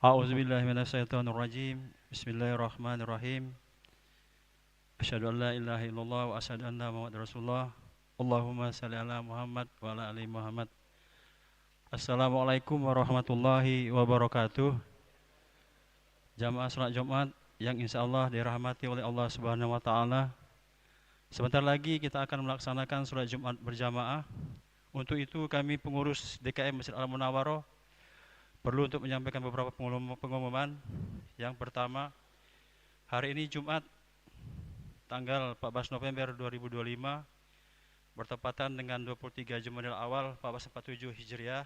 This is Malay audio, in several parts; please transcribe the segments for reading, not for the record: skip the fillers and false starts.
A'udzubillahi minasyaitonirrajim. Bismillahirrahmanirrahim. Asyhadu an la ilaha illallah wa asyhadu anna Muhammadar Rasulullah. Allahumma shalli ala Muhammad wa ala ali Muhammad. Assalamualaikum warahmatullahi wabarakatuh. Jamaah salat Jumat yang insyaallah dirahmati oleh Allah Subhanahu wa taala. Sebentar lagi kita akan melaksanakan salat Jumat berjamaah. Untuk itu kami pengurus DKM Masjid Al-Munawwarah perlu untuk menyampaikan beberapa pengumuman. Yang pertama, hari ini Jumat tanggal 14 November 2025 bertepatan dengan 23 Jumadil Awal 1447 Hijriah,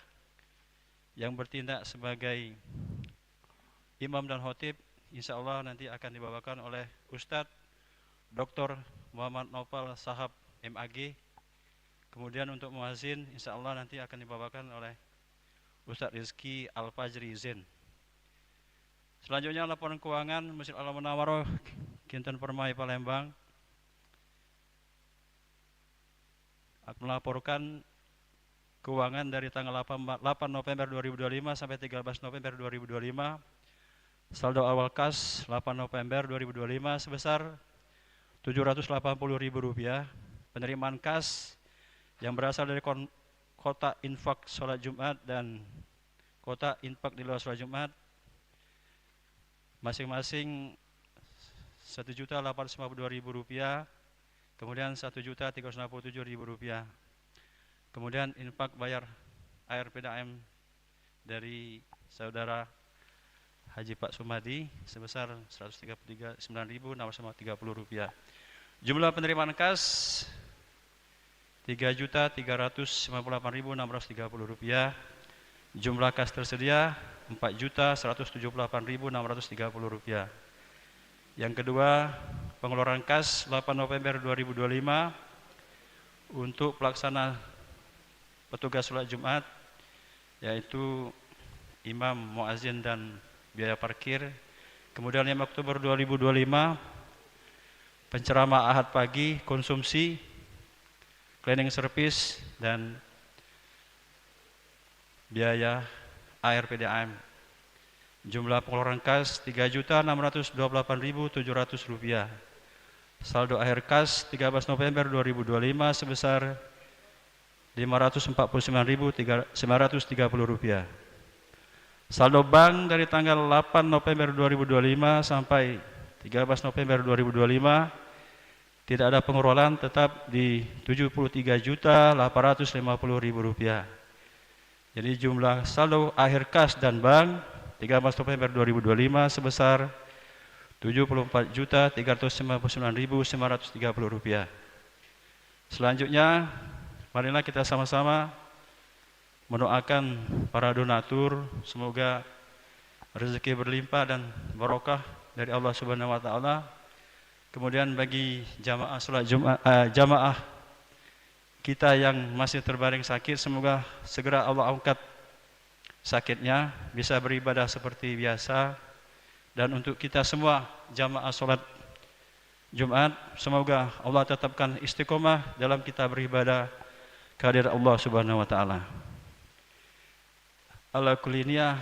yang bertindak sebagai imam dan khotib insya Allah nanti akan dibawakan oleh Ustadz Dr. Muhammad Naufal Sahab MAG. Kemudian untuk muazin insya Allah nanti akan dibawakan oleh Ustadz Rizky Al-Fajri Zain. Selanjutnya laporan keuangan Masjid Al-Munawwarah Kinten Permai Palembang akan melaporkan keuangan dari tanggal 8 November 2025 sampai 13 November 2025. Saldo awal kas 8 November 2025 sebesar Rp780.000. Penerimaan kas yang berasal dari kota infak sholat Jumat dan kota infak di luar sholat Jumat masing-masing Rp1.852.000, kemudian Rp1.367.000. Kemudian infak bayar air PDAM dari saudara Haji Pak Sumadi sebesar Rp139.630. Jumlah penerimaan kas Rp3.398.630. Jumlah kas tersedia Rp4.178.630. Yang kedua, pengeluaran kas 8 November 2025 untuk pelaksana petugas sholat Jumat, yaitu imam, muazin dan biaya parkir. Kemudian 5 Oktober 2025 penceramah Ahad pagi, konsumsi, cleaning service dan biaya air PDAM. Jumlah pengeluaran kas Rp3.628.700. Saldo akhir kas 13 November 2025 sebesar Rp549.930. Saldo bank dari tanggal 8 November 2025 sampai 13 November 2025 tidak ada pengeluaran, tetap di Rp73.850.000. Jadi jumlah saldo akhir kas dan bank 13 November 2025 sebesar Rp74.399.930. Selanjutnya, marilah kita sama-sama mendoakan para donatur, semoga rezeki berlimpah dan barokah dari Allah Subhanahu wa taala. Kemudian bagi jamaah salat Jumat, jamaah kita yang masih terbaring sakit, semoga segera Allah angkat sakitnya, bisa beribadah seperti biasa. Dan untuk kita semua jamaah salat Jumat, semoga Allah tetapkan istiqomah dalam kita beribadah kehadirat Allah Subhanahu wa taala. Ala kulli niyah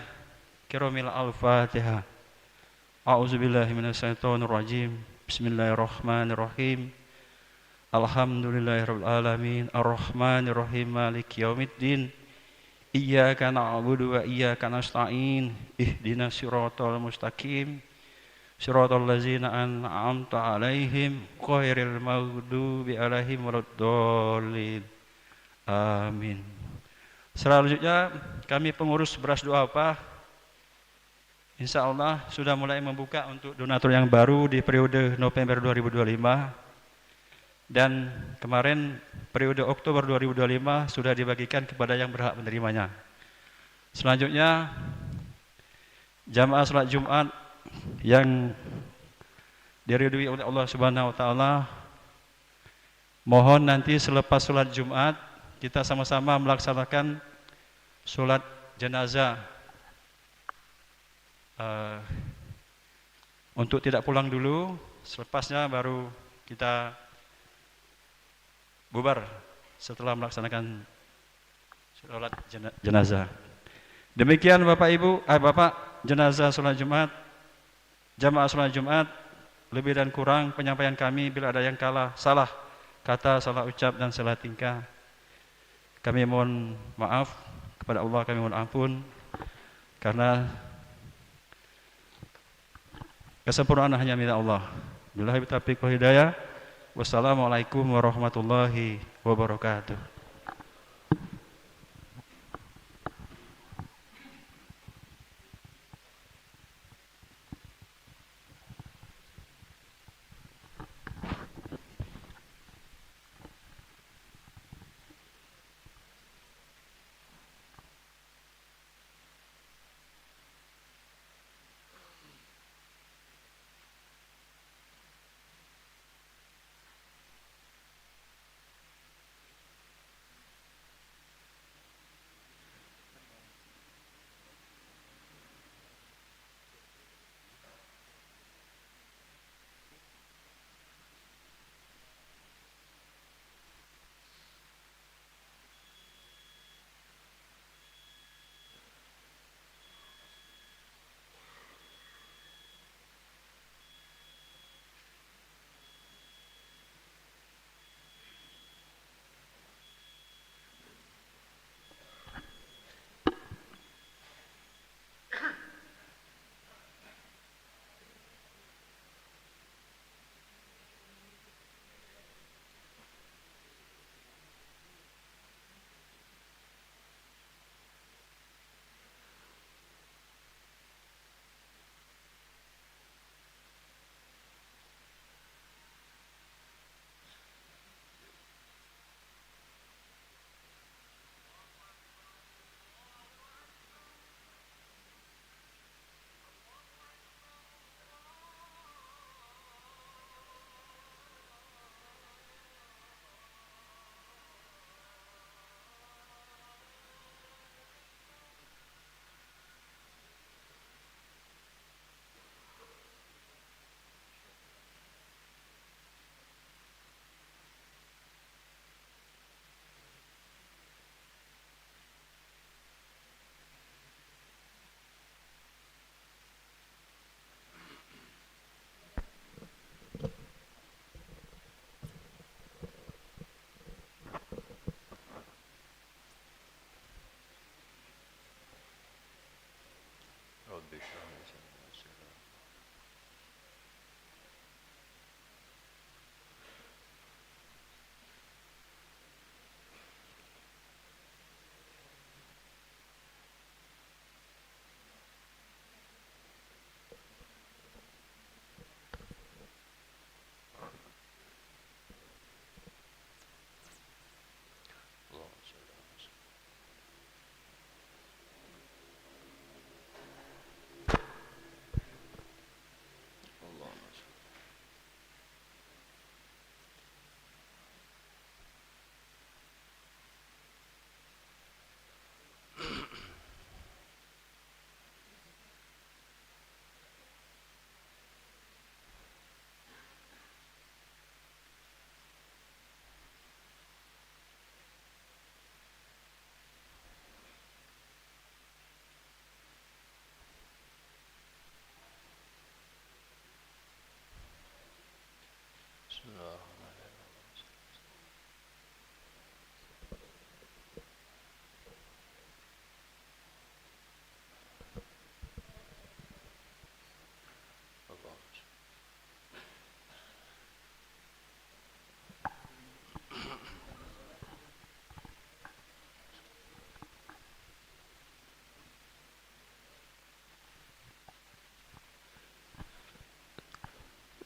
kiromil al-Fatihah. A'udzubillahi minasyaitonirrajim. Bismillahirrahmanirrahim. Alhamdulillahirabbil alamin, arrahmanirrahim, maliki yaumiddin. Iyyaka na'budu wa iyyaka nasta'in. Ihdinas siratal mustaqim. Siratal ladzina an'amta 'alaihim ghairil maghdubi 'alaihim waladdallin. Amin. Selanjutnya kami pengurus beras doa apa? Insya Allah sudah mulai membuka untuk donatur yang baru di periode November 2025, dan kemarin periode Oktober 2025 sudah dibagikan kepada yang berhak menerimanya. Selanjutnya jamaah salat Jumat yang diridhoi oleh Allah Subhanahu wa taala, mohon nanti selepas salat Jumat kita sama-sama melaksanakan salat jenazah. Untuk tidak pulang dulu, selepasnya baru kita bubar setelah melaksanakan salat jenazah. Demikian Bapak Ibu, Bapak jenazah sholat Jumat, jamaah sholat Jumat, lebih dan kurang penyampaian kami bila ada yang salah kata, salah ucap dan salah tingkah, kami mohon maaf kepada Allah, kami mohon ampun, karena kesempurnaan hanya milik Allah. Billahi taufiq wal hidayah. Wassalamualaikum warahmatullahi wabarakatuh.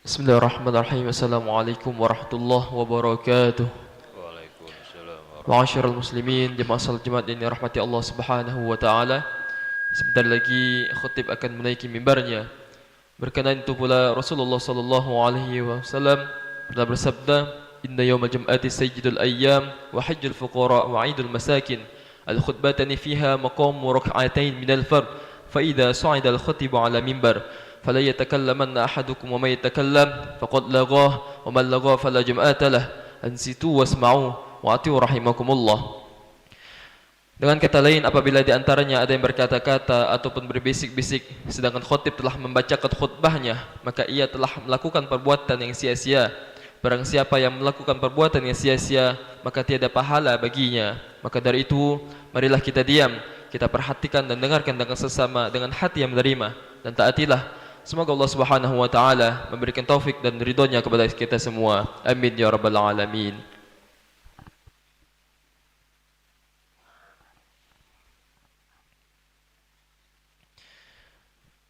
Bismillahirrahmanirrahim. Assalamualaikum warahmatullahi wabarakatuh. Waalaikumsalam Ma'asyiral muslimin, jemaah salat Jumat yang dirahmati Allah Subhanahu wa taala. Sebentar lagi khatib akan menaiki mimbarnya. Berkenaan itu pula Rasulullah sallallahu alaihi wasallam pernah bersabda, "Inna yawmal jum'ati sayyidul ayyam wa hajjul fuqara wa 'idul masakin. Al-khutbatani fiha maqamu rak'atain minal fard. Fa idza sa'ida al-khatibu 'ala mimbar فلا يتكلمن أحدكم وما يتكلم فقد لغاه ومن لغاه فلا جمعة له أنصتوا واسمعوا وأطيعوا رحمكم الله." Dengan kata lain, apabila di antaranya ada yang berkata-kata ataupun berbisik-bisik sedangkan khotib telah membacakan khutbahnya, maka ia telah melakukan perbuatan yang sia-sia. Barang siapa yang melakukan perbuatan yang sia-sia, maka tiada pahala baginya. Maka dari itu, marilah kita diam, kita perhatikan dan dengarkan dengan sesama dengan hati yang menerima dan taatilah. Semoga Allah Subhanahu wa taala memberikan taufik dan ridhonya kepada kita semua. Amin ya rabbal alamin.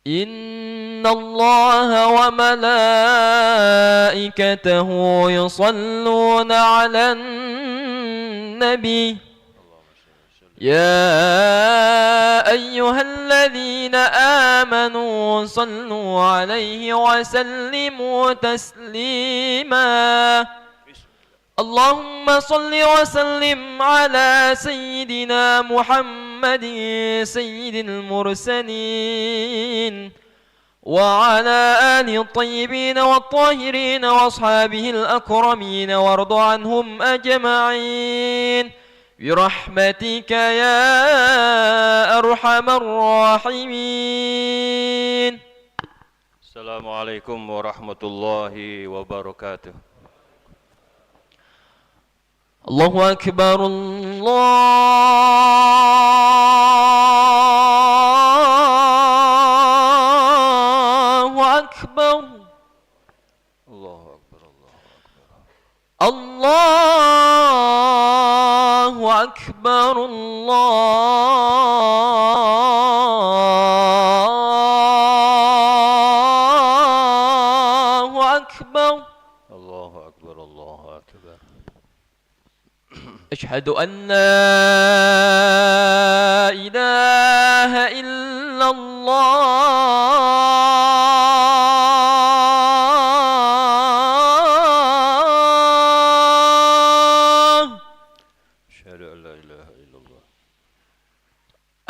إن الله وملائكته يصلون على النبي يا أيها الذين آمنوا صلوا عليه وسلموا تسليما اللهم صل وسلم على سيدنا محمد سيد المرسلين وعلى آله الطيبين والطاهرين وأصحابه الأكرمين وارض عنهم أجمعين برحمتك يا أرحم الراحمين. السلام عليكم ورحمة الله وبركاته. الله أكبر الله أكبر الله أكبر الله أكبر الله أكبر الله أكبر الله أكبر. أشهد أن لا إله إلا الله أشهد أن لا إله إلا الله.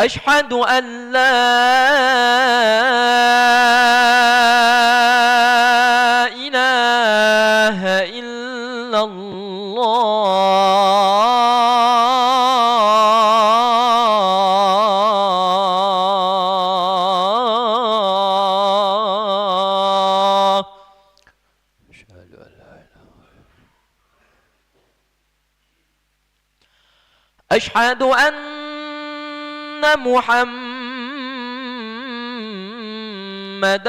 أشهد أن لا إله إلا الله أشهد أن لا إله أشهد أن محمدا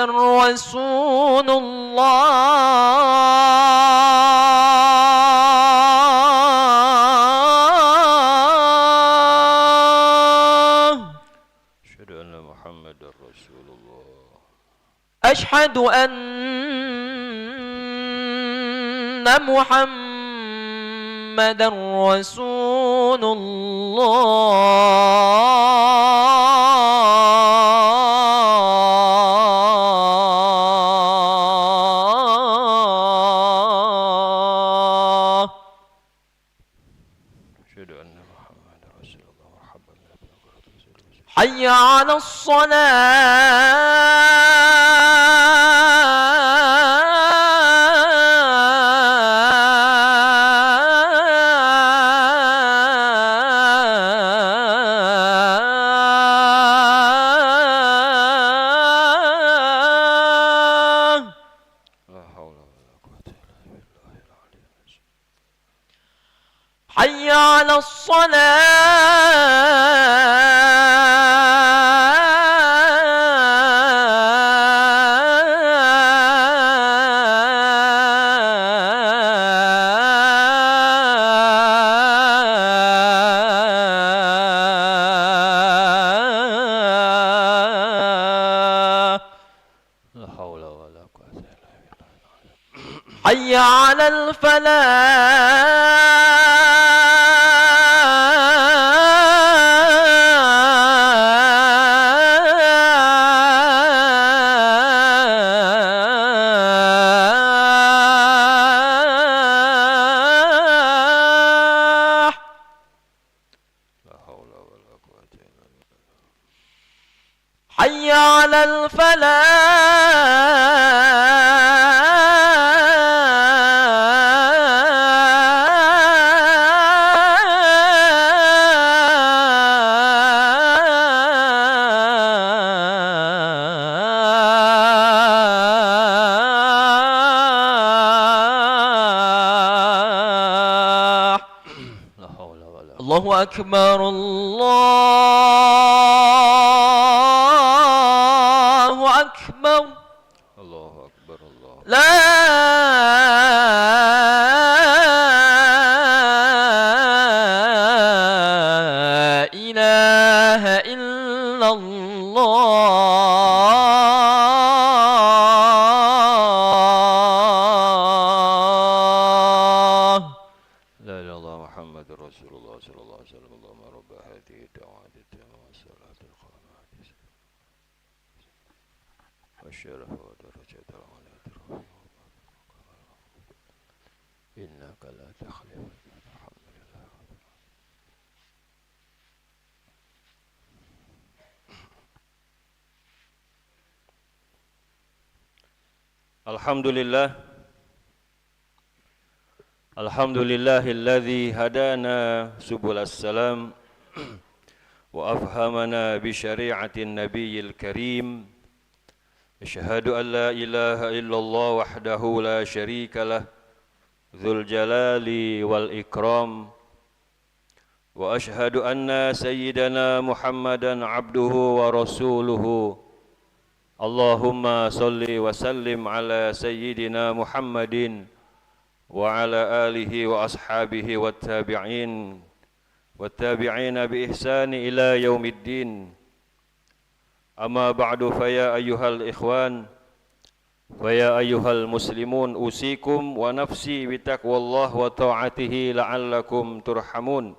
رسول الله أشهد أن محمد رسول الله. أشهد أن محمدا رسول الله أشهد أن محمد رسول الله. مرحبا بك. حي على الصلاة لا حول ولا قوة إلا بالله العلي العظيم. حي على الصلاة لا حول ولا قوة إلا بالله العلي العظيم. حي على الفلاح لا حول ولا قوة إلا بالله. حي على الله أكبر الله أكبر الله أكبر الله لا إله إلا الله لا إله إلا الله محمد رسول الله صلى الله عليه وسلم اللهم رب هذه الدعوات التامة والصلاة القائمة والشرف ودرجة العليا إنك لا تخلف الحمد لله Alhamdulillah Alhamdulillahilladzi hadana subulas salam wa afhamana bi syari'atin nabiyil karim asyhadu an la ilaha illallah wahdahu la syarika lah dzul jalali wal ikram wa asyhadu anna sayyidana Muhammadan abduhu wa rasuluhu Allahumma salli wa sallim ala sayyidina Muhammadin wa ala alihi wa ashabihi wa tabi'in bi ihsani ila yaumiddin. Amma ba'du fa ya ayyuhal ikhwan wa ya ayyuhal muslimun usikum wa nafsi bi taqwallah wa ta'atihi la'allakum turhamun.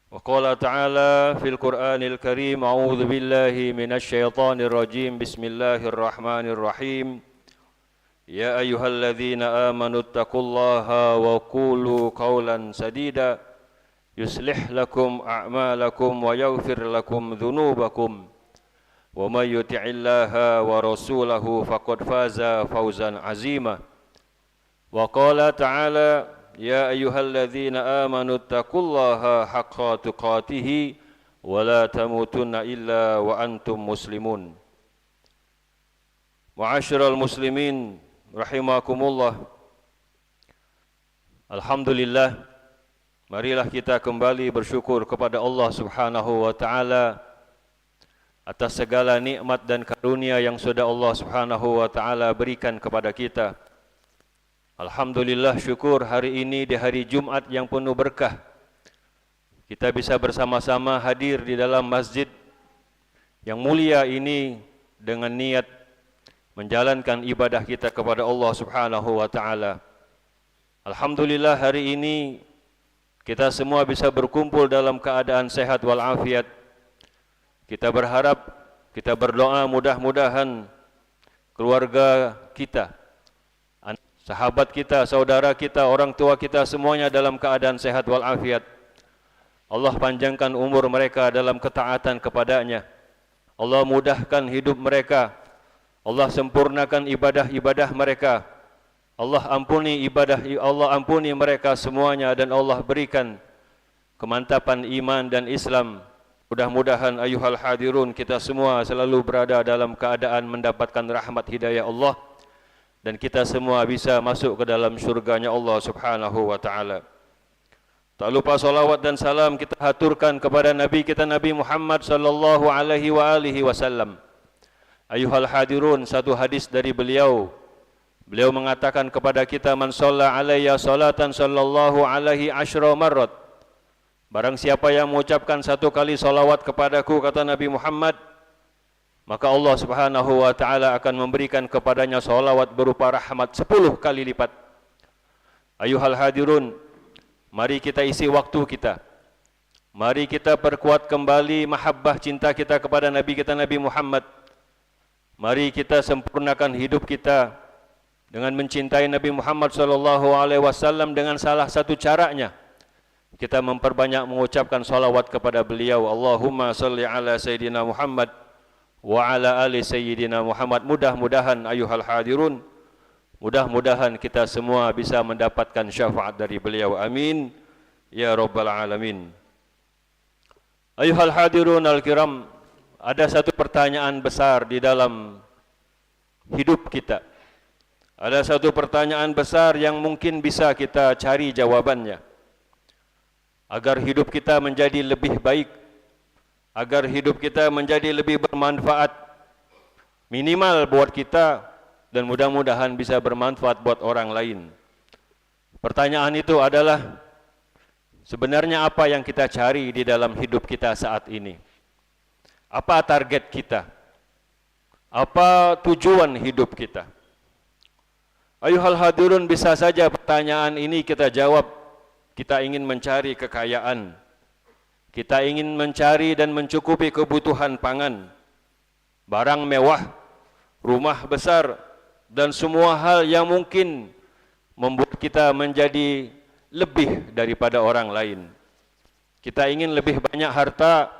وقال تعالى في القرآن الكريم أعوذ بالله من الشيطان الرجيم بسم الله الرحمن الرحيم يا أيها الذين آمنوا اتقوا الله وقولوا قولا سديدا يصلح لكم أعمالكم ويغفر لكم ذنوبكم ومن يطع الله ورسوله فقد فاز فوزا عظيما وقال تعالى يا أيها الذين آمنوا اتقوا الله حق تقاته ولا تموتن إلا وأنتم مسلمون. Ma'asyiral muslimin rahimakumullah. Alhamdulillah, marilah kita kembali bersyukur kepada Allah Subhanahu wa taala atas segala nikmat dan karunia yang sudah Allah Subhanahu wa taala berikan kepada kita. Alhamdulillah, syukur hari ini di hari Jumat yang penuh berkah. Kita bisa bersama-sama hadir di dalam masjid yang mulia ini dengan niat menjalankan ibadah kita kepada Allah Subhanahu wa taala. Alhamdulillah, hari ini kita semua bisa berkumpul dalam keadaan sehat walafiat. Kita berharap, kita berdoa mudah-mudahan keluarga kita, sahabat kita, saudara kita, orang tua kita semuanya dalam keadaan sehat walafiat. Allah panjangkan umur mereka dalam ketaatan kepadanya. Allah mudahkan hidup mereka. Allah sempurnakan ibadah-ibadah mereka. Allah ampuni mereka semuanya dan Allah berikan kemantapan iman dan Islam. Mudah-mudahan ayuhal hadirun kita semua selalu berada dalam keadaan mendapatkan rahmat hidayah Allah dan kita semua bisa masuk ke dalam syurganya Allah Subhanahu wa ta'ala. Tak lupa salawat dan salam kita haturkan kepada Nabi kita Nabi Muhammad sallallahu alaihi wasallam. Ayuhal hadirun, satu hadis dari beliau mengatakan kepada kita, man shalla alayya salatan sallallahu alaihi asyra marrat. Barang siapa yang mengucapkan satu kali salawat kepadaku, kata Nabi Muhammad, maka Allah Subhanahu wa ta'ala akan memberikan kepadanya salawat berupa rahmat 10 kali lipat. Ayuhal hadirun, mari kita isi waktu kita. Mari kita perkuat kembali mahabbah cinta kita kepada Nabi kita Nabi Muhammad. Mari kita sempurnakan hidup kita dengan mencintai Nabi Muhammad SAW dengan salah satu caranya. Kita memperbanyak mengucapkan salawat kepada beliau. Allahumma salli ala Sayyidina Muhammad wa ala ali sayyidina Muhammad. Mudah-mudahan ayuhal hadirun, mudah-mudahan kita semua bisa mendapatkan syafaat dari beliau. Amin ya rabbal alamin. Ayuhal hadirun al-kiram, ada satu pertanyaan besar di dalam hidup kita. Ada satu pertanyaan besar yang mungkin bisa kita cari jawabannya. agar hidup kita menjadi lebih baik, agar hidup kita menjadi lebih bermanfaat, minimal buat kita dan mudah-mudahan bisa bermanfaat buat orang lain. Pertanyaan itu adalah, sebenarnya apa yang kita cari di dalam hidup kita saat ini? Apa target kita? Apa tujuan hidup kita? Ayuhal hadirun, bisa saja pertanyaan ini kita jawab. Kita ingin mencari kekayaan, kita ingin mencari dan mencukupi kebutuhan pangan, barang mewah, rumah besar, dan semua hal yang mungkin membuat kita menjadi lebih daripada orang lain. Kita ingin lebih banyak harta,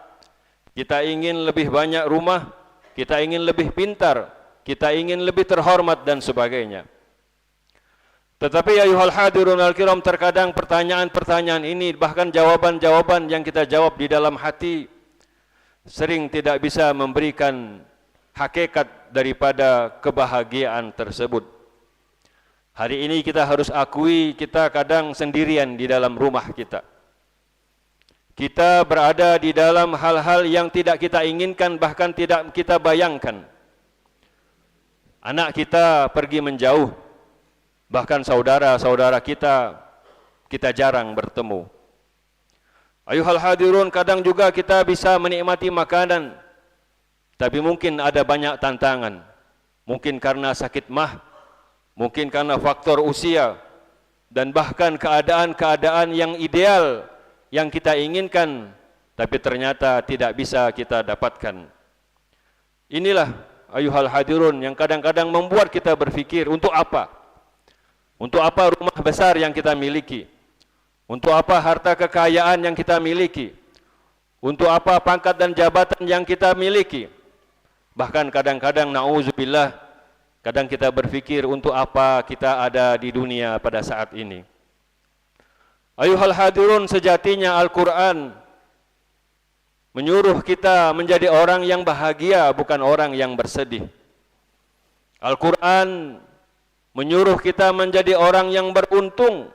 kita ingin lebih banyak rumah, kita ingin lebih pintar, kita ingin lebih terhormat dan sebagainya. Tetapi ayuhal hadirun al-kiram, terkadang pertanyaan-pertanyaan ini, bahkan jawaban-jawaban yang kita jawab di dalam hati, sering tidak bisa memberikan hakikat daripada kebahagiaan tersebut. Hari ini kita harus akui, kita kadang sendirian di dalam rumah kita. Kita berada di dalam hal-hal yang tidak kita inginkan, bahkan tidak kita bayangkan. Anak kita pergi menjauh, bahkan saudara-saudara kita jarang bertemu. Ayuhal hadirun, kadang juga kita bisa menikmati makanan, tapi mungkin ada banyak tantangan. Mungkin karena sakit mah, mungkin karena faktor usia, dan bahkan keadaan-keadaan yang ideal yang kita inginkan, tapi ternyata tidak bisa kita dapatkan. Inilah ayuhal hadirun yang kadang-kadang membuat kita berpikir, untuk apa? Untuk apa rumah besar yang kita miliki? Untuk apa harta kekayaan yang kita miliki? Untuk apa pangkat dan jabatan yang kita miliki? Bahkan kadang-kadang na'udzubillah, kadang kita berpikir, untuk apa kita ada di dunia pada saat ini? Ayuhal hadirun, sejatinya Al-Quran menyuruh kita menjadi orang yang bahagia, bukan orang yang bersedih. Al-Quran menyuruh kita menjadi orang yang beruntung,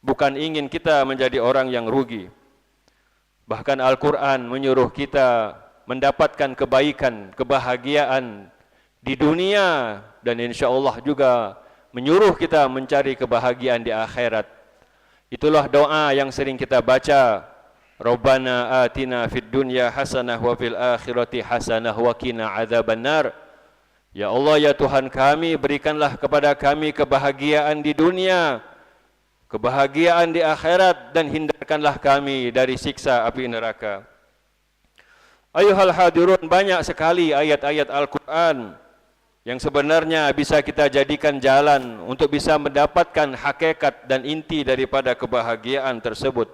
bukan ingin kita menjadi orang yang rugi. Bahkan Al-Quran menyuruh kita mendapatkan kebaikan, kebahagiaan di dunia, dan insya Allah juga menyuruh kita mencari kebahagiaan di akhirat. Itulah doa yang sering kita baca, Rabbana atina fid dunya hasanah wa fil akhirati hasanah wa qina adzabannar. Ya Allah, ya Tuhan kami, berikanlah kepada kami kebahagiaan di dunia, kebahagiaan di akhirat, dan hindarkanlah kami dari siksa api neraka. Ayuhal hadirun, banyak sekali ayat-ayat Al-Quran yang sebenarnya bisa kita jadikan jalan untuk bisa mendapatkan hakikat dan inti daripada kebahagiaan tersebut.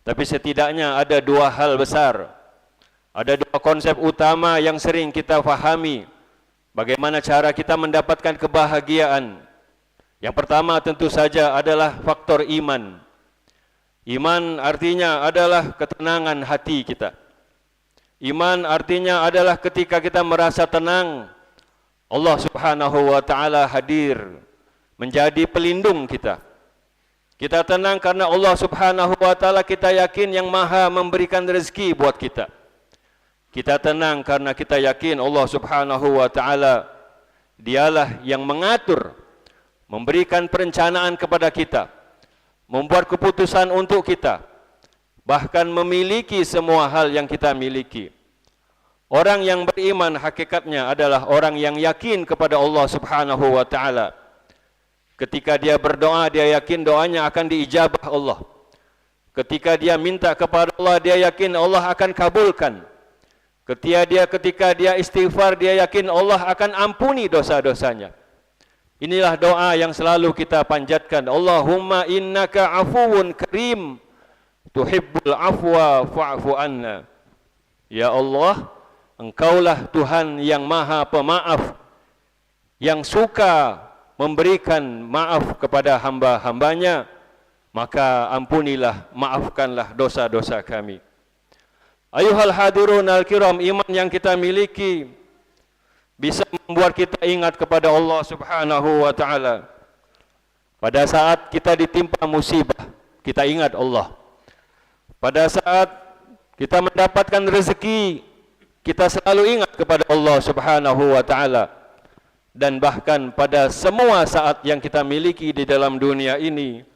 Tapi setidaknya ada dua hal besar, ada dua konsep utama yang sering kita fahami bagaimana cara kita mendapatkan kebahagiaan. Yang pertama tentu saja adalah faktor iman. Iman artinya adalah ketenangan hati kita. Iman artinya adalah ketika kita merasa tenang, Allah Subhanahu wa ta'ala hadir menjadi pelindung kita. Kita tenang karena Allah Subhanahu wa ta'ala kita yakin yang maha memberikan rezeki buat kita. Kita tenang karena kita yakin Allah Subhanahu wa ta'ala dialah yang mengatur, memberikan perencanaan kepada kita, membuat keputusan untuk kita, bahkan memiliki semua hal yang kita miliki. Orang yang beriman hakikatnya adalah orang yang yakin kepada Allah Subhanahu wa ta'ala. Ketika dia berdoa, dia yakin doanya akan diijabah Allah. Ketika dia minta kepada Allah, dia yakin Allah akan kabulkan. Ketika dia istighfar, dia yakin Allah akan ampuni dosa-dosanya. Inilah doa yang selalu kita panjatkan. Allahumma innaka afuwun karim, tuhibbul afwa fa'fu anna. Ya Allah, Engkaulah Tuhan yang maha pemaaf, yang suka memberikan maaf kepada hamba-hambanya, maka ampunilah, maafkanlah dosa-dosa kami. Ayuhal hadirun al-kiram, iman yang kita miliki bisa membuat kita ingat kepada Allah Subhanahu wa ta'ala. Pada saat kita ditimpa musibah, kita ingat Allah. Pada saat kita mendapatkan rezeki, kita selalu ingat kepada Allah Subhanahu wa taala. Dan bahkan pada semua saat yang kita miliki di dalam dunia ini,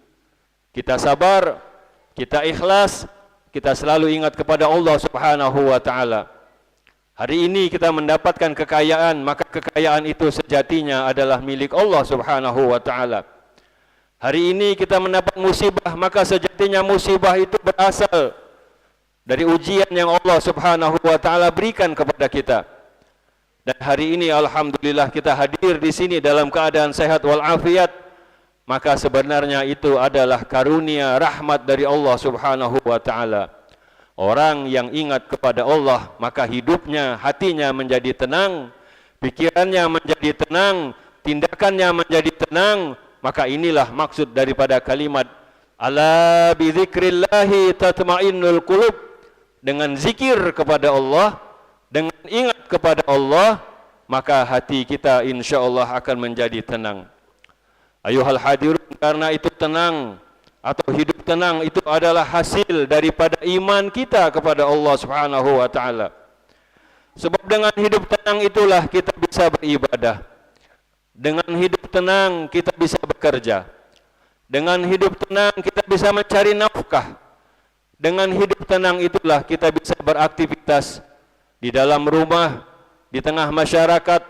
kita sabar, kita ikhlas, kita selalu ingat kepada Allah Subhanahu wa taala. Hari ini kita mendapatkan kekayaan, maka kekayaan itu sejatinya adalah milik Allah Subhanahu wa taala. Hari ini kita mendapat musibah, maka sejatinya musibah itu berasal dari ujian yang Allah Subhanahu wa taala berikan kepada kita. Dan hari ini alhamdulillah kita hadir di sini dalam keadaan sehat walafiat, maka sebenarnya itu adalah karunia rahmat dari Allah Subhanahu wa taala. Orang yang ingat kepada Allah, maka hidupnya, hatinya menjadi tenang, pikirannya menjadi tenang, tindakannya menjadi tenang. Maka inilah maksud daripada kalimat ala bi dzikrillahi tatmainnul qulub. Dengan zikir kepada Allah, dengan ingat kepada Allah, maka hati kita insya-Allah akan menjadi tenang. Ayuhal hadirun, karena itu tenang atau hidup tenang itu adalah hasil daripada iman kita kepada Allah Subhanahu wa taala. Sebab dengan hidup tenang itulah kita bisa beribadah. Dengan hidup tenang kita bisa bekerja. Dengan hidup tenang kita bisa mencari nafkah. Dengan hidup tenang itulah kita bisa beraktivitas di dalam rumah, di tengah masyarakat,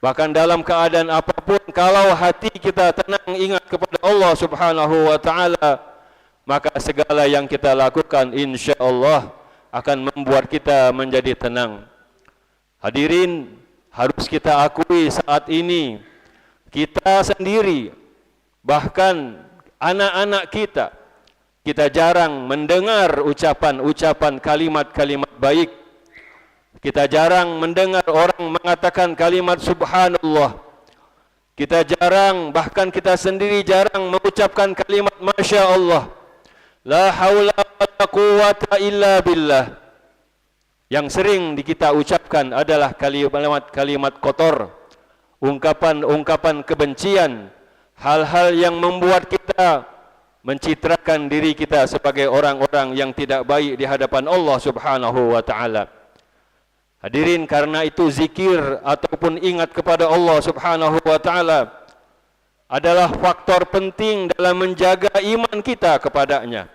bahkan dalam keadaan apapun. Kalau hati kita tenang ingat kepada Allah Subhanahu wa taala, maka segala yang kita lakukan insya-Allah akan membuat kita menjadi tenang. Hadirin, harus kita akui saat ini kita sendiri, bahkan anak-anak kita jarang mendengar ucapan-ucapan kalimat-kalimat baik. Kita jarang mendengar orang mengatakan kalimat subhanallah. Kita jarang, bahkan kita sendiri jarang mengucapkan kalimat masya Allah. La haula wala quwwata illa billah. Yang sering kita ucapkan adalah kalimat-kalimat kotor, ungkapan-ungkapan kebencian, hal-hal yang membuat kita mencitrakan diri kita sebagai orang-orang yang tidak baik di hadapan Allah Subhanahu wa taala. Hadirin, karena itu zikir ataupun ingat kepada Allah Subhanahu wa taala adalah faktor penting dalam menjaga iman kita kepadanya.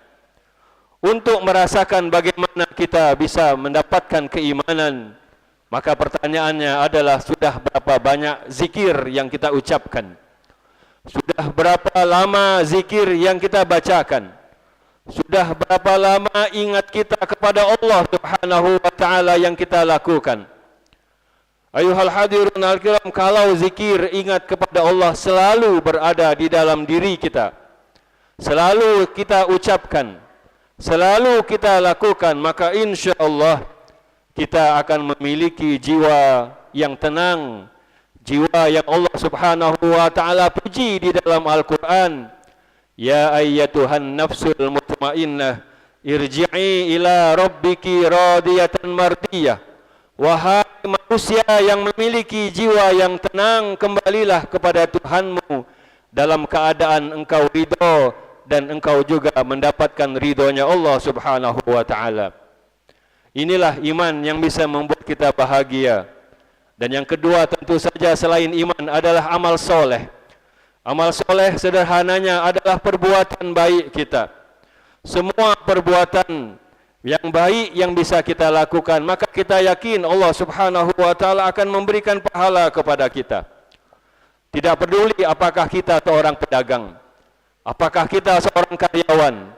Untuk merasakan bagaimana kita bisa mendapatkan keimanan, maka pertanyaannya adalah sudah berapa banyak zikir yang kita ucapkan? Sudah berapa lama zikir yang kita bacakan? Sudah berapa lama ingat kita kepada Allah Subhanahu wa taala yang kita lakukan? Ayuhal hadirun al-kiram, kalau zikir ingat kepada Allah selalu berada di dalam diri kita, selalu kita ucapkan, selalu kita lakukan, maka insya-Allah kita akan memiliki jiwa yang tenang, jiwa yang Allah Subhanahu wa taala puji di dalam Al-Qur'an. Ya ayyatuhan nafsul mutmainnah, irji'i ila rabbiki radiyatan mardiyah. Wahai manusia yang memiliki jiwa yang tenang, kembalilah kepada Tuhanmu dalam keadaan engkau ridho dan engkau juga mendapatkan ridhonya Allah Subhanahu wa taala. Inilah iman yang bisa membuat kita bahagia. Dan yang kedua tentu saja selain iman adalah amal soleh. Amal soleh sederhananya adalah perbuatan baik kita. Semua perbuatan yang baik yang bisa kita lakukan, maka kita yakin Allah Subhanahu wa taala akan memberikan pahala kepada kita. Tidak peduli apakah kita seorang pedagang, apakah kita seorang karyawan,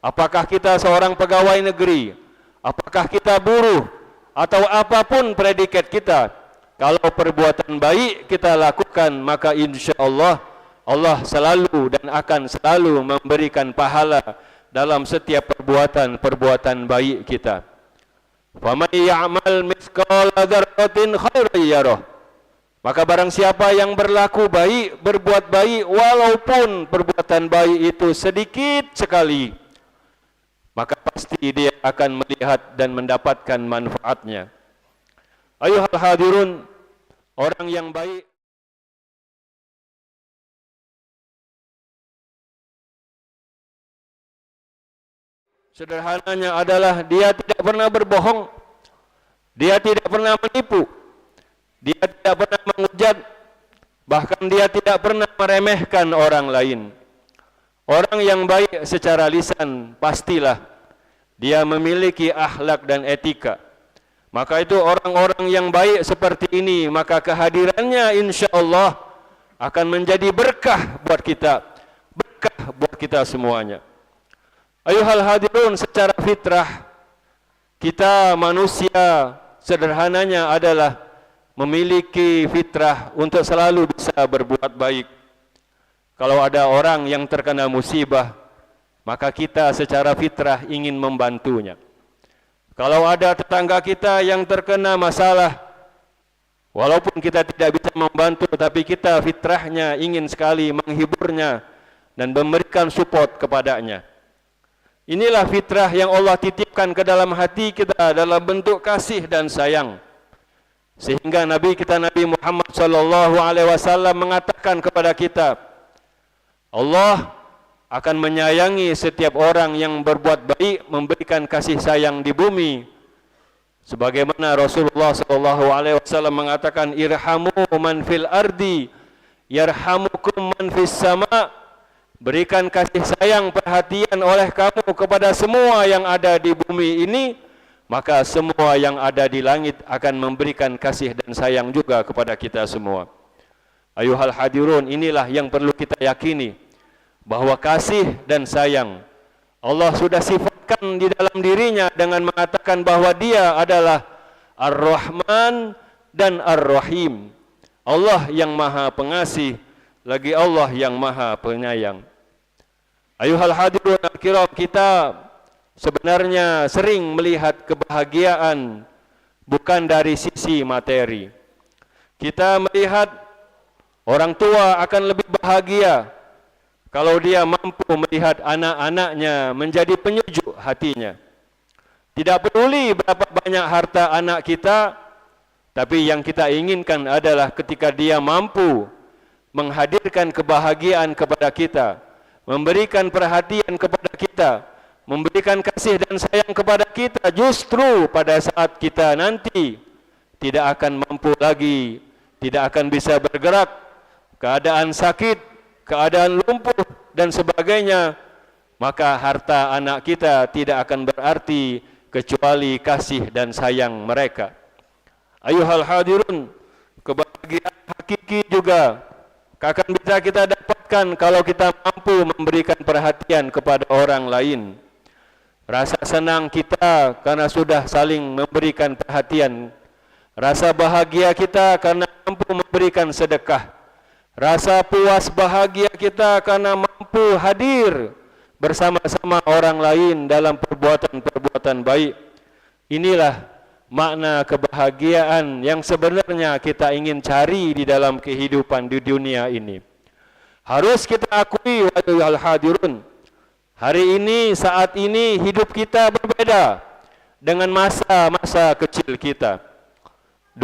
apakah kita seorang pegawai negeri, apakah kita buruh, atau apapun predikat kita. Kalau perbuatan baik kita lakukan, maka insya Allah Allah selalu dan akan selalu memberikan pahala dalam setiap perbuatan baik kita. Faman ya'mal mithqala dzarratin khairan yarah. Maka barang siapa yang berlaku baik, berbuat baik, walaupun perbuatan baik itu sedikit sekali, maka pasti dia akan melihat dan mendapatkan manfaatnya. Ayuhal hadirun, orang yang baik sederhananya adalah dia tidak pernah berbohong, dia tidak pernah menipu, dia tidak pernah menghujat, bahkan dia tidak pernah meremehkan orang lain. Orang yang baik secara lisan pastilah dia memiliki akhlak dan etika. Maka itu orang-orang yang baik seperti ini, maka kehadirannya insya Allah akan menjadi berkah buat kita, berkah buat kita semuanya. Ayuhal hadirun, secara fitrah kita manusia sederhananya adalah memiliki fitrah untuk selalu bisa berbuat baik. Kalau ada orang yang terkena musibah, maka kita secara fitrah ingin membantunya. Kalau ada tetangga kita yang terkena masalah, walaupun kita tidak bisa membantu, tapi kita fitrahnya ingin sekali menghiburnya dan memberikan support kepadanya. Inilah fitrah yang Allah titipkan ke dalam hati kita dalam bentuk kasih dan sayang. Sehingga Nabi kita Nabi Muhammad SAW mengatakan kepada kita, Allah akan menyayangi setiap orang yang berbuat baik, memberikan kasih sayang di bumi. Sebagaimana Rasulullah SAW mengatakan, irhamu man fil ardi yarhamukum man fis sama. Berikan kasih sayang, perhatian oleh kamu kepada semua yang ada di bumi ini, maka semua yang ada di langit akan memberikan kasih dan sayang juga kepada kita semua. Ayuhal hadirun, inilah yang perlu kita yakini, bahwa kasih dan sayang Allah sudah sifatkan di dalam dirinya dengan mengatakan bahwa dia adalah Ar-Rahman dan Ar-Rahim. Allah yang maha pengasih, lagi Allah yang maha penyayang. Ayuhal hadirun al-kiram, kita sebenarnya sering melihat kebahagiaan bukan dari sisi materi. Kita melihat orang tua akan lebih bahagia kalau dia mampu melihat anak-anaknya menjadi penyejuk hatinya. Tidak peduli berapa banyak harta anak kita, tapi yang kita inginkan adalah ketika dia mampu menghadirkan kebahagiaan kepada kita, memberikan perhatian kepada kita, memberikan kasih dan sayang kepada kita, justru pada saat kita nanti tidak akan mampu lagi, tidak akan bisa bergerak, keadaan sakit, keadaan lumpuh dan sebagainya, maka harta anak kita tidak akan berarti kecuali kasih dan sayang mereka. Ayuhal hadirun, kebahagiaan hakiki juga akan bisa kita dapatkan kalau kita mampu memberikan perhatian kepada orang lain. Rasa senang kita karena sudah saling memberikan perhatian. Rasa bahagia kita karena mampu memberikan sedekah. Rasa puas bahagia kita karena mampu hadir bersama-sama orang lain dalam perbuatan-perbuatan baik. Inilah makna kebahagiaan yang sebenarnya kita ingin cari di dalam kehidupan di dunia ini. Harus kita akui, wahai hadirun, hari ini, saat ini hidup kita berbeda dengan masa-masa kecil kita.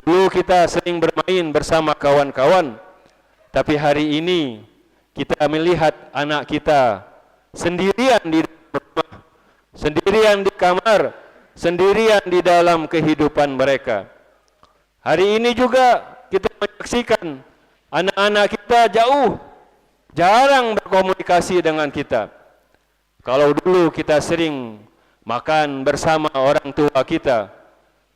Dulu kita sering bermain bersama kawan-kawan, tapi hari ini kita melihat anak kita sendirian di rumah, sendirian di kamar, sendirian di dalam kehidupan mereka. Hari ini juga kita menyaksikan anak-anak kita jarang berkomunikasi dengan kita. Kalau dulu kita sering makan bersama orang tua kita,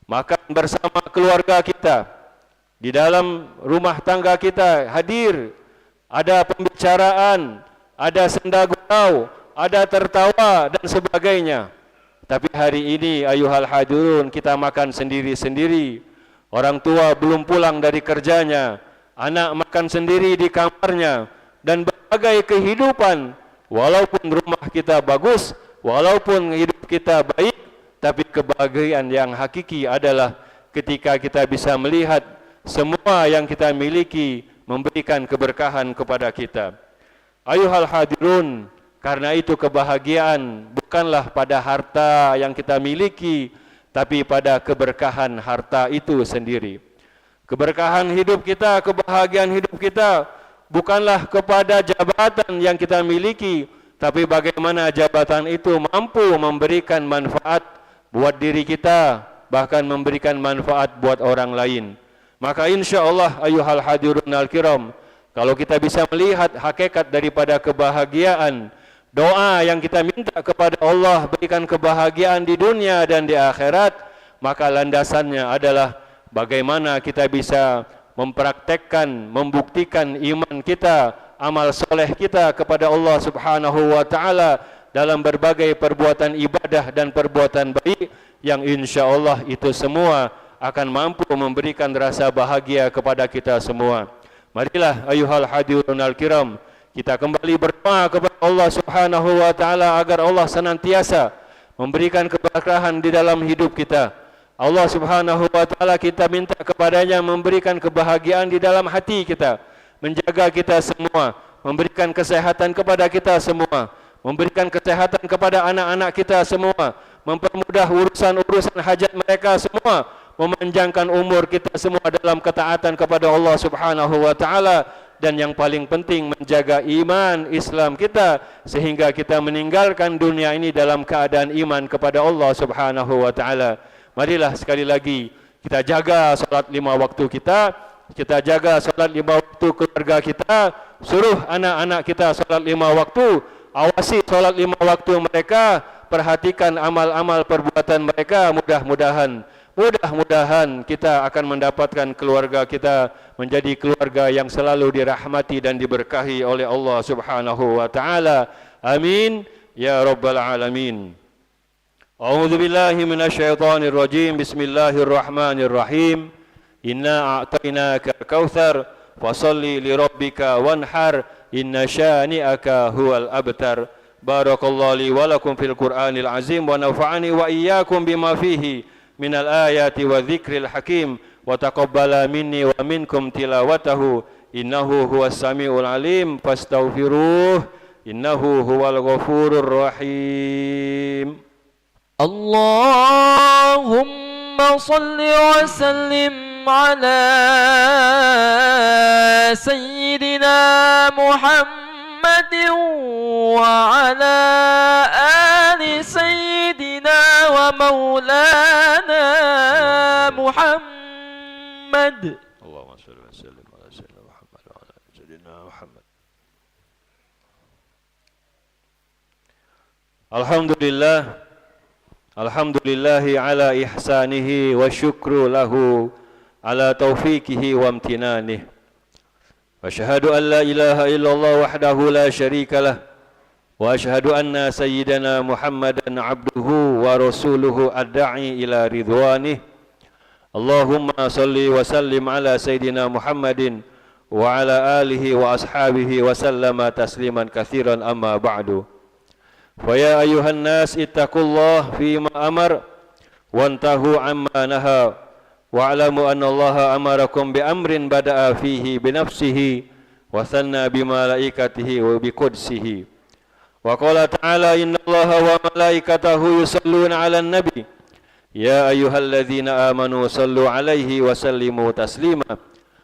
makan bersama keluarga kita, di dalam rumah tangga kita hadir, ada pembicaraan, ada senda gurau, ada tertawa dan sebagainya. Tapi hari ini ayuhal hadirun, kita makan sendiri-sendiri. Orang tua belum pulang dari kerjanya, anak makan sendiri di kamarnya, dan berbagai kehidupan. Walaupun rumah kita bagus, walaupun hidup kita baik, tapi kebahagiaan yang hakiki adalah ketika kita bisa melihat semua yang kita miliki memberikan keberkahan kepada kita. Ayuhal hadirun, karena itu kebahagiaan bukanlah pada harta yang kita miliki, tapi pada keberkahan harta itu sendiri. Keberkahan hidup kita, kebahagiaan hidup kita bukanlah kepada jabatan yang kita miliki, tapi bagaimana jabatan itu mampu memberikan manfaat buat diri kita, bahkan memberikan manfaat buat orang lain. Maka insya-Allah ayuhal hadirun al-kiram, kalau kita bisa melihat hakikat daripada kebahagiaan, doa yang kita minta kepada Allah berikan kebahagiaan di dunia dan di akhirat, maka landasannya adalah bagaimana kita bisa mempraktekkan, membuktikan iman kita, amal soleh kita kepada Allah Subhanahu wa taala dalam berbagai perbuatan ibadah dan perbuatan baik yang insya-Allah itu semua akan mampu memberikan rasa bahagia kepada kita semua. Marilah ayuhal hadirun al-kiram, kita kembali berdoa kepada Allah Subhanahu wa taala agar Allah senantiasa memberikan keberkahan di dalam hidup kita. Allah Subhanahu wa taala kita minta kepadanya memberikan kebahagiaan di dalam hati kita, menjaga kita semua, memberikan kesehatan kepada kita semua, memberikan kesehatan kepada anak-anak kita semua, mempermudah urusan-urusan hajat mereka semua, memanjangkan umur kita semua dalam ketaatan kepada Allah Subhanahu wa taala, dan yang paling penting menjaga iman Islam kita sehingga kita meninggalkan dunia ini dalam keadaan iman kepada Allah Subhanahu wa taala. Marilah sekali lagi kita jaga salat 5 waktu kita jaga salat 5 waktu keluarga kita, suruh anak-anak kita salat 5 waktu, awasi salat 5 waktu mereka, perhatikan amal-amal perbuatan mereka. Mudah-mudahan kita akan mendapatkan keluarga kita menjadi keluarga yang selalu dirahmati dan diberkahi oleh Allah Subhanahu wa taala. Amin ya rabbal alamin. A'udzu billahi minasyaitonir rajim. Bismillahirrahmanirrahim. Inna a'tainakal kautsar fasholli lirabbika wanhar inna syani'aka huwal abtar. Barakallahu li wa lakum fil Qur'anil azim wa nafa'ani wa iyyakum bima fihi minal ayati wa dzikril hakim wa taqabbala minni wa minkum tilawatahu innahu huwas samiul alim fastaghfiruh innahu huwal ghafurur rahim. Allahumma salli wa sallim ala sayyidina Muhammadin wa ala ali sayyidina wa maulana Muhammad. Allahumma salli wa sallim ala sayyidina Muhammad wa ala ali sayyidina Muhammad. Alhamdulillah, alhamdulillahi ala ihsanihi wa syukru lahu ala taufiqihi wa amtinanih. Wa asyhadu an la ilaha illallah wahdahu la syarika lah. Wa asyhadu anna sayyidana Muhammadan abduhu wa rasuluhu ad-da'i ila ridwanih. Allahumma salli wa sallim ala sayyidina Muhammadin wa ala alihi wa ashabihi wa sallama tasliman katsiran amma ba'du. Fa ya ayuhan nas ittaqullah fima amar wantahu amma naha wa'lamu anna Allaha amarakum bi amrin bada'a fihi bi nafsihi wa thanna bi malaikatihi wa bi qudsihi. Wa qala ta'ala inna Allaha wa malaikatahu yusalluna 'alan nabi ya ayyuhalladzina amanu sallu 'alaihi wa sallimu taslima.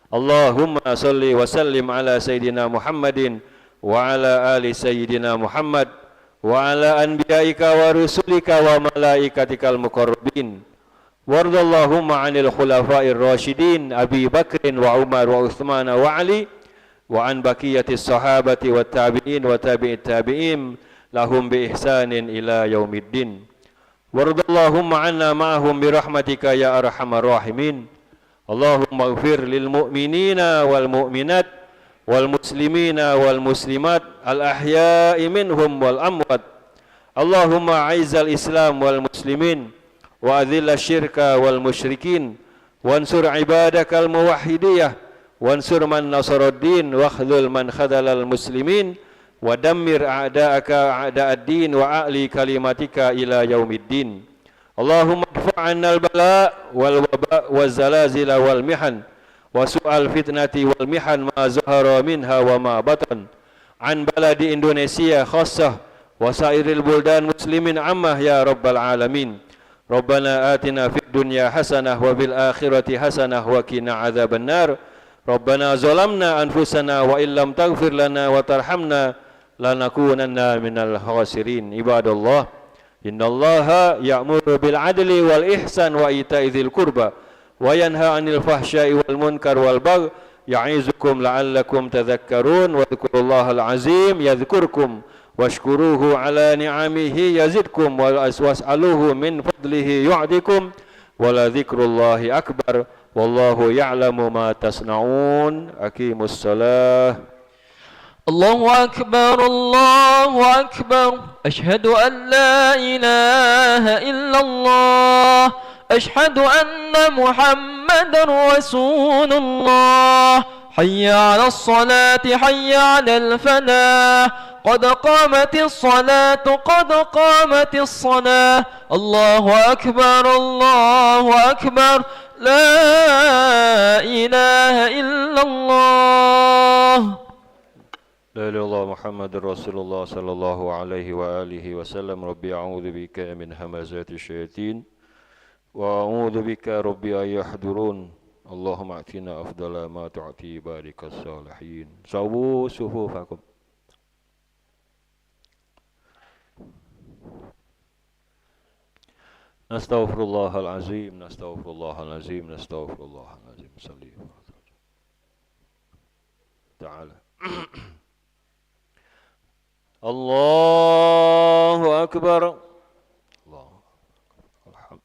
Allahumma salli wa sallim ala sayyidina Muhammadin wa ala ali sayyidina Muhammad wa ala anbiyaika wa rusulika wa malaikatikal muqarrabin. Wardallahumma 'anil khulafa'ir rasyidin Abi Bakrin wa Umar wa Utsman wa Ali wa an baqiyatis sahabati wat tabi'in wa tabi'it tabi'in lahum bi ihsanin ila yaumiddin. Wardallahumma 'anna ma'ahum bi rahmatika ya arhamar rahimin. Allahumma ighfir lil mu'minina wal mu'minat wal muslimina wal muslimat al ahya'i minhum wal amwat. Allahumma a'izzal islam wal muslimin wa adhilla syirka wal musyrikin wansur ibadakal muwahhidiyah wansur man nasaraddin wa khudhul man khadalal muslimin wa dammir a'da'aka a'da'ad-din wa a'li kalimatika ila yaumiddin. Allahumma adfa'anna al-bala' wal waba' waz zalazila wal mihan wa su'al fitnati wal mihan ma zahara minha wa ma batan an baladi Indonesia khassah wa sairil buldan muslimin ammah ya rabbal alamin. Rabbana atina fid dunya hasanah wa fil akhirati hasanah wa qina adzabannar. Rabbana zalamna anfusana wa illam taghfir lana wa tarhamna lanakunanna minal khasirin. Ibadallah, innallaha ya'muru bil adli wal ihsan wa ita'i dzil qurba wa yanha 'anil fahsya'i wal munkar wal baghi ya'izukum la'allakum tadhakkarun. Wa dzkurullahal azim yadhkurkum washkuruhu ala ni'amihi yazidkum was'aluhu min fadlihi yu'tikum wa la dzikrullahi akbar wallahu ya'lamu ma tasna'un. Aqimus shalah. الله أكبر الله أكبر أشهد أن لا إله إلا الله أشهد أن محمدا رسول الله حي على الصلاة حي على الفلاح قد قامت الصلاة قد قامت الصلاة الله أكبر لا إله إلا الله لا إله إلا الله محمد رسول الله صلى الله عليه وآله وسلم. ربي أعوذ بك من همزات الشياطين وأعوذ بك ربي أن يحضرون. اللهم أعطنا أفضل ما تعطي بارك الصالحين. سووا صفوفكم. نستغفر الله العظيم نستغفر الله العظيم نستغفر الله العظيم. صلي تعالى. الله أكبر. الله الحمد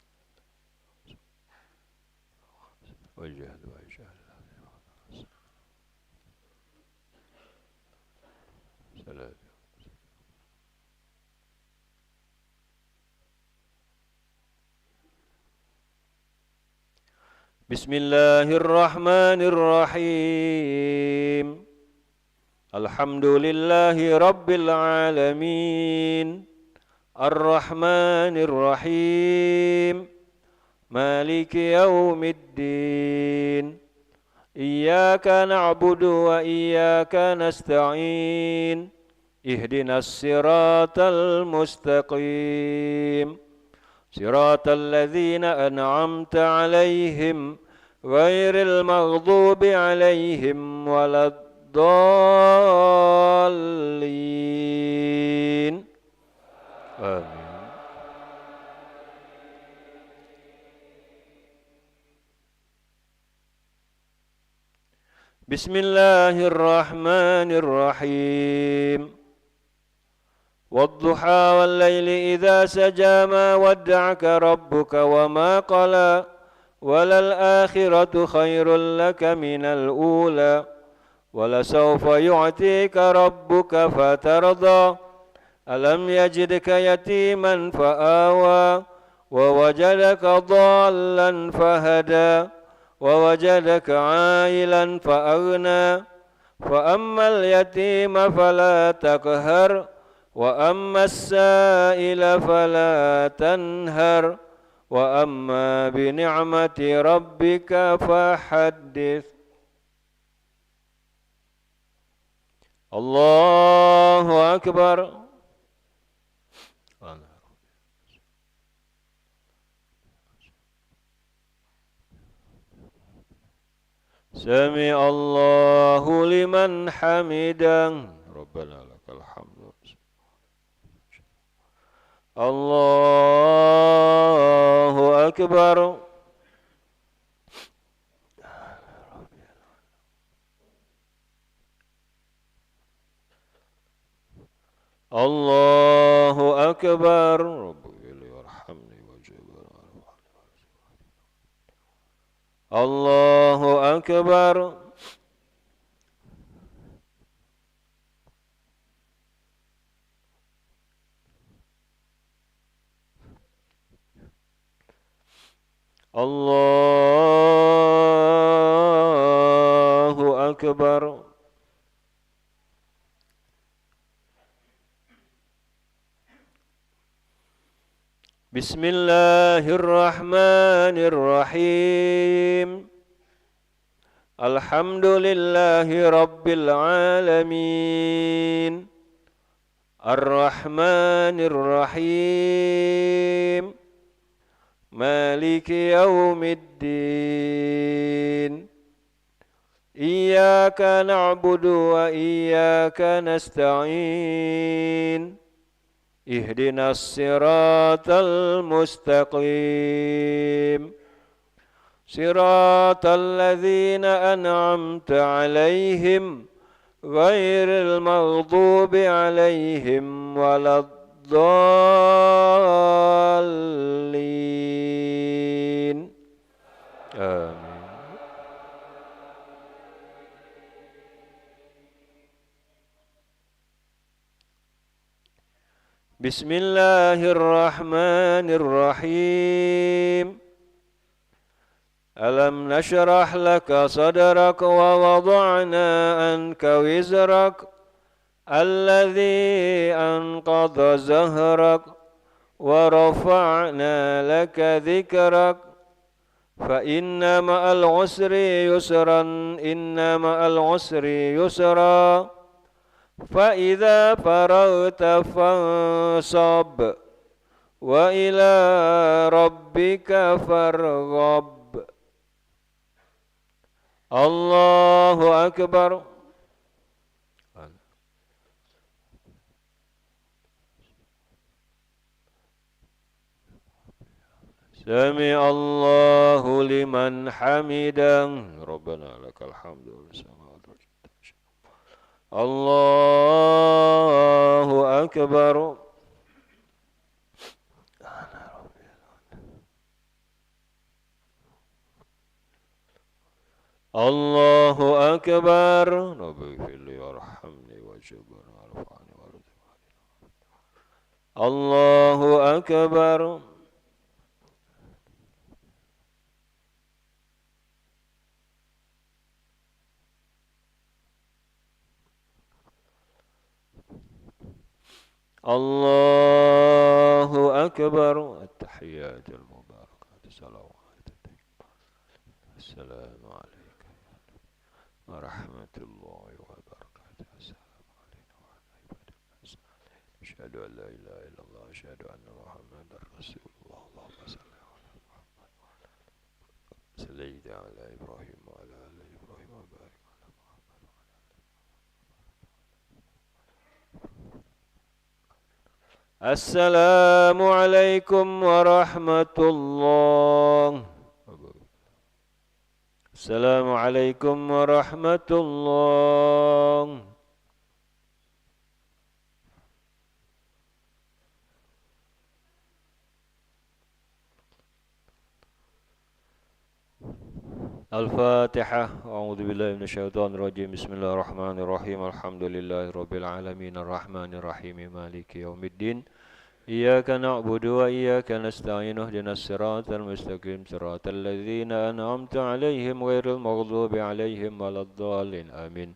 وجهد وجهد سلام. بسم الله الرحمن الرحيم. الحمد لله رب العالمين الرحمن الرحيم مالك يوم الدين إياك نعبد وإياك نستعين اهدنا الصراط المستقيم صراط الذين أنعمت عليهم غير المغضوب عليهم ولا الضالين. آمين. بسم الله الرحمن الرحيم. والضحى والليل إذا سجى ما ودعك ربك وما قلى وللآخرة خير لك من الأولى ولسوف يعطيك ربك فترضى ألم يجدك يتيما فآوى ووجدك ضالا فهدى ووجدك عائلا فأغنى فأما اليتيم فلا تقهر وأما السائل فلا تنهر وأما بنعمة ربك فحدث. الله أكبر. سمع الله لمن حمده. ربنا لك الحمد. الله أكبر. الله أكبر. ربي ارحمني وجبر. الله أكبر. الله أكبر. بسم الله الرحمن الرحيم. الحمد لله رب العالمين الرحمن الرحيم مالك يوم الدين إياك نعبد وإياك نستعين اهدنا الصراط المستقيم صراط الذين أنعمت عليهم غير المغضوب عليهم ولا الضالين آمين. بسم الله الرحمن الرحيم ألم نشرح لك صدرك ووضعنا عنك وزرك الذي أنقض ظهرك ورفعنا لك ذكرك فإن مع العسر يسرا إن مع العسر يسرا فإذا فرغت فانصب وإلى ربك فارغب الله أكبر سمع الله لمن حمده ربنا لك الحمد والسماوات والأرض الله أكبر الله أكبر ربي اغفر لي وارحمني واجبرني وارفعني وارزقني الله أكبر الله أكبر التحيات المباركات الصلوات السلام عليك ورحمة الله وبركاته السلام علينا وعلى عباد الله أشهد أن لا إله إلا الله أشهد أن محمدا رسول الله اللهم صل على محمد سيدنا على إبراهيم وعلى آل إبراهيم وبارك على محمد السلام عليكم ورحمة الله السلام عليكم ورحمة الله الفاتحة أعوذ بالله من الشيطان الرجيم بسم الله الرحمن الرحيم الحمد لله رب العالمين الرحمن الرحيم مالك يوم الدين إياك نعبد وإياك نستعين اهدنا الصراط المستقيم صراط الذين أنعمت عليهم غير المغضوب عليهم ولا الضالين آمين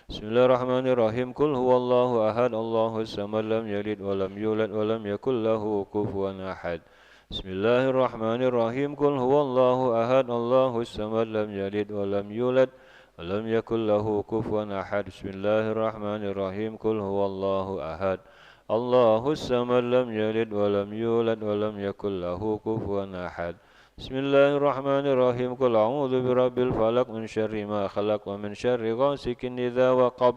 بسم الله الرحمن الرحيم قل هو الله أحد الله الصمد لم يلد ولم يولد ولم يكن له كفوا أحد بسم الله الرحمن الرحيم قل هو الله أحد الله الصمد لم يلد ولم يولد ولم يكن له كفوا أحد بسم الله الرحمن الرحيم قل هو الله أحد الله الصمد لم يلد ولم يولد ولم يكن له كفوا أحد بسم الله الرحمن الرحيم قل أعوذ برب الفلق من شر ما خلق ومن شر غاسق إذا وقب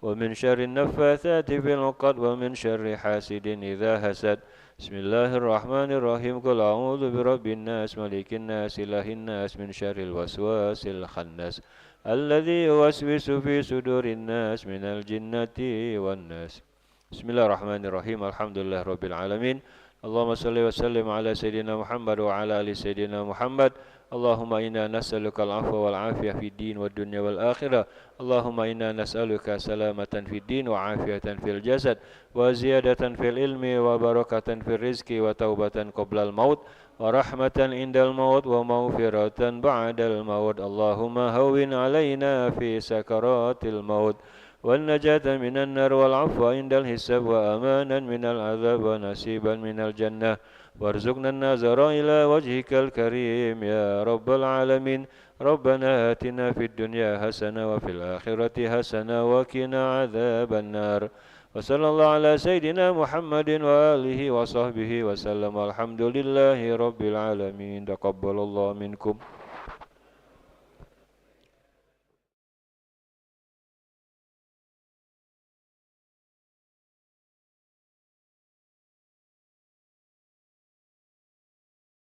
ومن شر النفاثات في العقد ومن شر حاسد إذا حسد بسم الله الرحمن الرحيم قل أعوذ برب الناس ملك الناس إله الناس من شر الوسواس الخناس الذي يوسوس في صدور الناس من الجنة والناس بسم الله الرحمن الرحيم الحمد لله رب العالمين اللهم صل وسلم على سيدنا محمد وعلى آل سيدنا محمد اللهم إنا نسألك العفو والعافية في الدين والدنيا والآخرة اللهم إنا نسألك سلامة في الدين وعافية في الجسد وزيادة في العلم وبركة في الرزق وتوبة قبل الموت ورحمة عند الموت ومغفرة بعد الموت اللهم هون علينا في سكرات الموت والنجاة من النار والعفو عند الحساب وأمانا من العذاب ونصيبا من الجنة وارزقنا النظر إلى وجهك الكريم يا رب العالمين ربنا آتنا في الدنيا حسنة وفي الآخرة حسنة وقنا عذاب النار وصلى الله على سيدنا محمد وآله وصحبه وسلم الحمد لله رب العالمين تقبل الله منكم